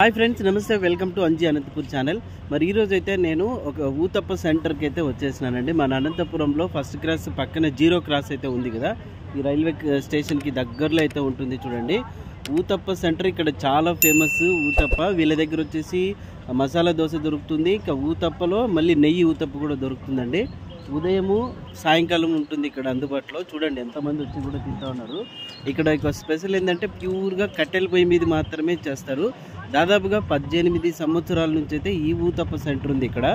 hi friends नमस्ते welcome to अंजी Anantapur channel మరి ఈ రోజు అయితే నేను ఒక ఊతప్ప సెంటర్ కి అయితే వచ్చేసానండి మన అనంతపురంలో ఫస్ట్ క్రాస్ పక్కన జీరో క్రాస్ అయితే ఉంది కదా ఈ రైల్వే స్టేషన్ కి దగ్గరలో అయితే ఉంటుంది చూడండి ఊతప్ప సెంటర్ ఇక్కడ చాలా ఫేమస్ ఊతప్ప వీళ్ళ దగ్గర వచ్చేసి మసాలా దోశ దొరుకుతుంది ఇంకా ఊతప్పలో మళ్ళీ నెయ్యి ఊతప్ప కూడా దొరుకుతుందండి ఉదయము సాయంకాలం ఉంటుంది ఇక్కడ అందుబాటులో చూడండి ఎంతమంది వచ్చి కూడా తింటా ఉన్నారు ఇక్కడ ఒక స్పెషల్ ఏంటంటే ప్యూర్గా కట్టెల పొయ్యి మీద మాత్రమే చేస్తారు దాదాపుగా 18 సంవత్సరాల నుంచి అయితే ఈ ఊతప్ప సెంటర్ ఉంది ఇక్కడ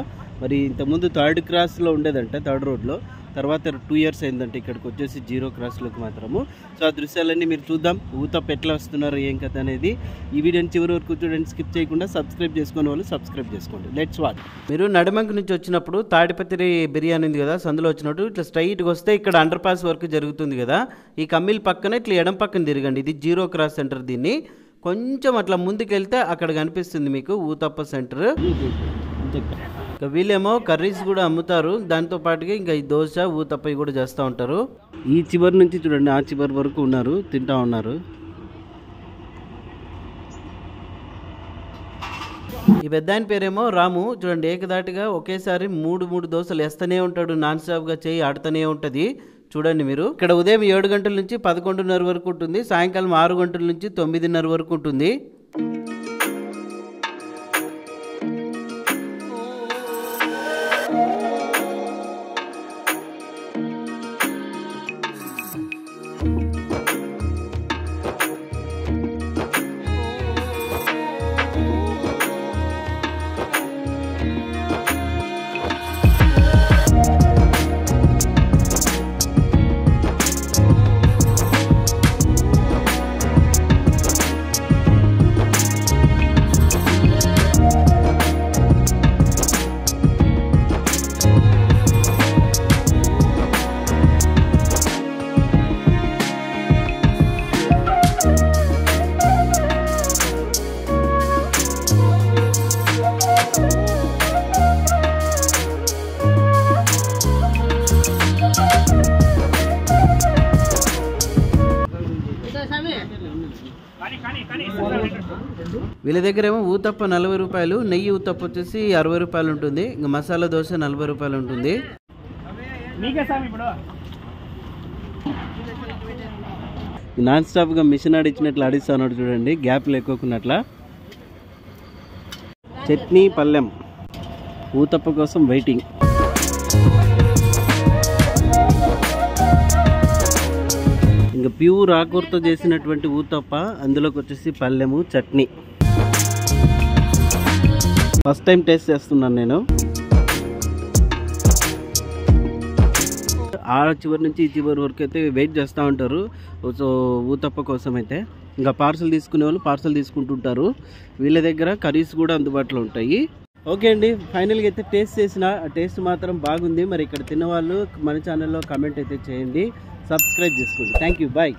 మరి ఇంతకుముందు థర్డ్ క్రాస్లో ఉండేదంట థర్డ్ రోడ్లో తర్వాత 2 ఇయర్స్ అయిందంటే ఇక్కడికి వచ్చేసి జీరో క్రాస్లోకి మాత్రము సో ఆ దృశ్యాలన్నీ మీరు చూద్దాం ఊతప్ప ఎట్లా వస్తున్నారు ఏం కథ అనేది ఈ వీడియోని చివరి వరకు చూడండి స్కిప్ చేయకుండా సబ్స్క్రైబ్ చేసుకునే వాళ్ళు సబ్స్క్రైబ్ చేసుకోండి లెట్స్ వాచ్ మీరు నడమంకి నుంచి వచ్చినప్పుడు తాడిపత్రి బిర్యానీ ఉంది కదా సందులో వచ్చినట్టు ఇట్లా స్ట్రైట్గా వస్తే ఇక్కడ అండర్ పాస్ వర్క్ జరుగుతుంది కదా ఈ కమ్మిల్ పక్కన ఇట్లా ఎడం పక్కన తిరగండి ఇది జీరో క్రాస్ సెంటర్ దీన్ని కొంచెం అట్లా ముందుకు వెళ్తే అక్కడ కనిపిస్తుంది మీకు ఊతప్ప సెంటర్ ఇంకా వీళ్ళేమో కర్రీస్ కూడా అమ్ముతారు దాంతో పాటుగా ఇంకా ఈ దోశ ఊతప్ప కూడా చేస్తూ ఉంటారు ఈ చివరి నుంచి చూడండి ఆ చివరి వరకు ఉన్నారు తింటా ఉన్నారు ఈ పెద్ద ఆయన పేరేమో రాము చూడండి ఏకదాటిగా ఒకేసారి మూడు దోశలు వేస్తూనే ఉంటాడు నాన్ స్టాప్గా చేయి ఆడుతూనే ఉంటుంది చూడండి మీరు ఇక్కడ ఉదయం 7 గంటల నుంచి 11:30 వరకు ఉంటుంది సాయంకాలం 6 గంటల నుంచి 9:30 వరకు ఉంటుంది వీళ్ళ దగ్గర ఏమో ఊతప్ప 40 రూపాయలు నెయ్యి ఊతప్ప వచ్చేసి 60 రూపాయలు ఉంటుంది ఇంకా మసాలా దోశ 40 రూపాయలు ఉంటుంది నాన్ స్టాప్గా మిషన్ ఆడిచ్చినట్లు ఆడిస్తున్నాడు చూడండి గ్యాప్ లేకోకున్నట్ల చట్నీ పల్లెం ఊతప్ప కోసం వెయిటింగ్ ఇంకా ప్యూర్ ఆకూరతో చేసినటువంటి ఊతప్ప అందులోకి వచ్చేసి పల్లెము చట్నీ ఫస్ట్ టైం టేస్ట్ చేస్తున్నాను నేను ఆ చివరి నుంచి ఈ చివరి వరకు అయితే వెయిట్ చేస్తూ ఉంటారు సో ఊతప్ప కోసం అయితే ఇంకా పార్సల్ తీసుకునే వాళ్ళు పార్సల్ తీసుకుంటుంటారు వీళ్ళ దగ్గర కర్రీస్ కూడా అందుబాటులో ఉంటాయి ఓకే అండి ఫైనల్గా అయితే టేస్ట్ చేసిన టేస్ట్ మాత్రం బాగుంది మరి ఇక్కడ తిన్నవాళ్ళు మన ఛానల్లో కామెంట్ అయితే చేయండి సబ్స్క్రైబ్ చేసుకోండి థ్యాంక్ యూ బాయ్